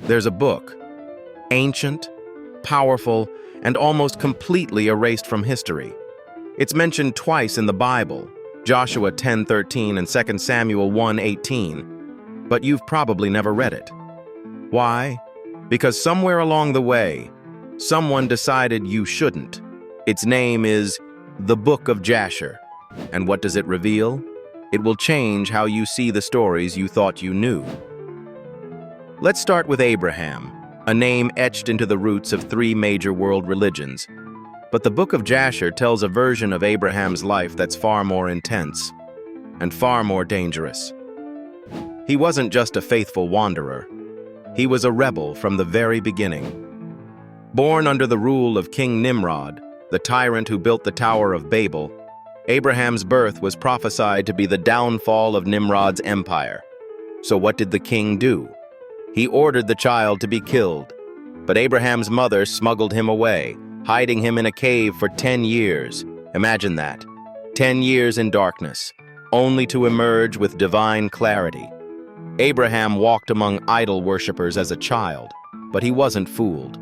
There's a book, ancient, powerful, and almost completely erased from history. It's mentioned twice in the Bible, Joshua 10:13 and 2 Samuel 1:18, but you've probably never read it. Why? Because somewhere along the way, someone decided you shouldn't. Its name is the Book of Jasher. And what does it reveal? It will change how you see the stories you thought you knew. Let's start with Abraham, a name etched into the roots of 3 major world religions. But the Book of Jasher tells a version of Abraham's life that's far more intense and far more dangerous. He wasn't just a faithful wanderer. He was a rebel from the very beginning. Born under the rule of King Nimrod, the tyrant who built the Tower of Babel, Abraham's birth was prophesied to be the downfall of Nimrod's empire. So what did the king do? He ordered the child to be killed, but Abraham's mother smuggled him away, hiding him in a cave for 10 years. Imagine that. 10 years in darkness, only to emerge with divine clarity. Abraham walked among idol worshippers as a child, but he wasn't fooled.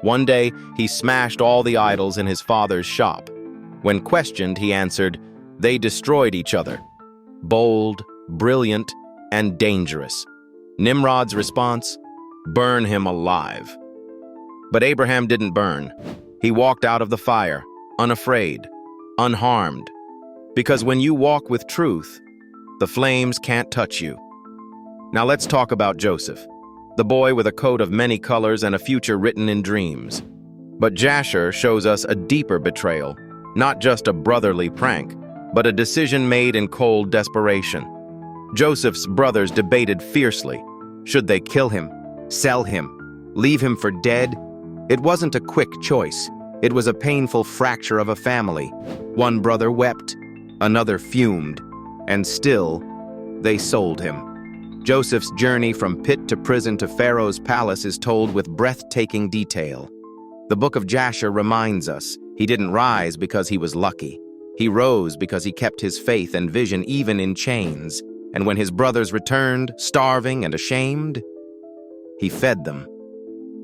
One day, he smashed all the idols in his father's shop. When questioned, he answered, "They destroyed each other." Bold, brilliant, and dangerous. Nimrod's response? Burn him alive. But Abraham didn't burn. He walked out of the fire, unafraid, unharmed. Because when you walk with truth, the flames can't touch you. Now let's talk about Joseph, the boy with a coat of many colors and a future written in dreams. But Jasher shows us a deeper betrayal, not just a brotherly prank, but a decision made in cold desperation. Joseph's brothers debated fiercely. Should they kill him, sell him, leave him for dead? It wasn't a quick choice. It was a painful fracture of a family. One brother wept, another fumed, and still, they sold him. Joseph's journey from pit to prison to Pharaoh's palace is told with breathtaking detail. The Book of Jasher reminds us he didn't rise because he was lucky. He rose because he kept his faith and vision even in chains. And when his brothers returned, starving and ashamed, he fed them.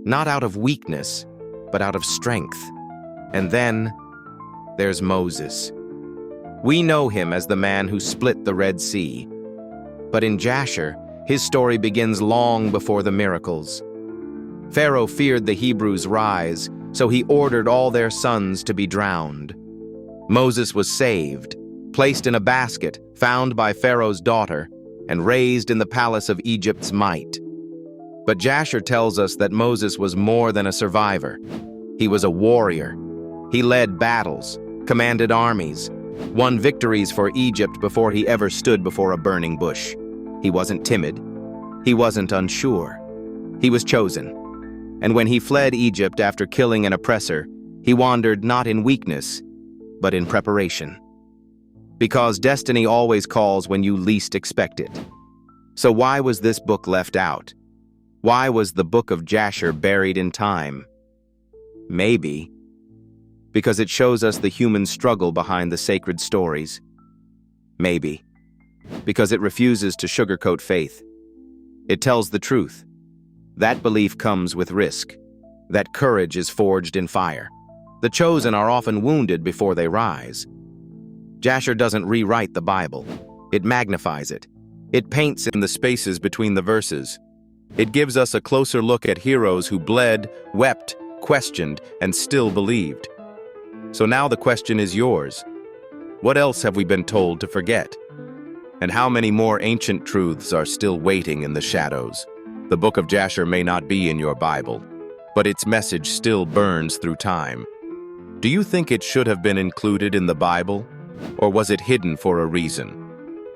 Not out of weakness, but out of strength. And then there's Moses. We know him as the man who split the Red Sea. But in Jasher, his story begins long before the miracles. Pharaoh feared the Hebrews' rise, so he ordered all their sons to be drowned. Moses was saved, placed in a basket, found by Pharaoh's daughter, and raised in the palace of Egypt's might. But Jasher tells us that Moses was more than a survivor. He was a warrior. He led battles, commanded armies, won victories for Egypt before he ever stood before a burning bush. He wasn't timid. He wasn't unsure. He was chosen. And when he fled Egypt after killing an oppressor, he wandered not in weakness, but in preparation. Because destiny always calls when you least expect it. So why was this book left out? Why was the Book of Jasher buried in time? Maybe because it shows us the human struggle behind the sacred stories. Maybe because it refuses to sugarcoat faith. It tells the truth. That belief comes with risk. That courage is forged in fire. The chosen are often wounded before they rise. Jasher doesn't rewrite the Bible. It magnifies it. It paints in the spaces between the verses. It gives us a closer look at heroes who bled, wept, questioned, and still believed. So now the question is yours. What else have we been told to forget? And how many more ancient truths are still waiting in the shadows? The Book of Jasher may not be in your Bible, but its message still burns through time. Do you think it should have been included in the Bible, or was it hidden for a reason?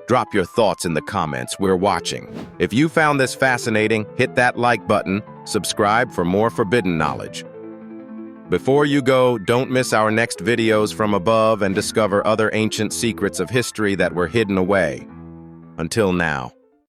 Drop your thoughts in the comments. We're watching. If you found this fascinating, hit that like button, subscribe for more forbidden knowledge. Before you go, don't miss our next videos from above and discover other ancient secrets of history that were hidden away. Until now.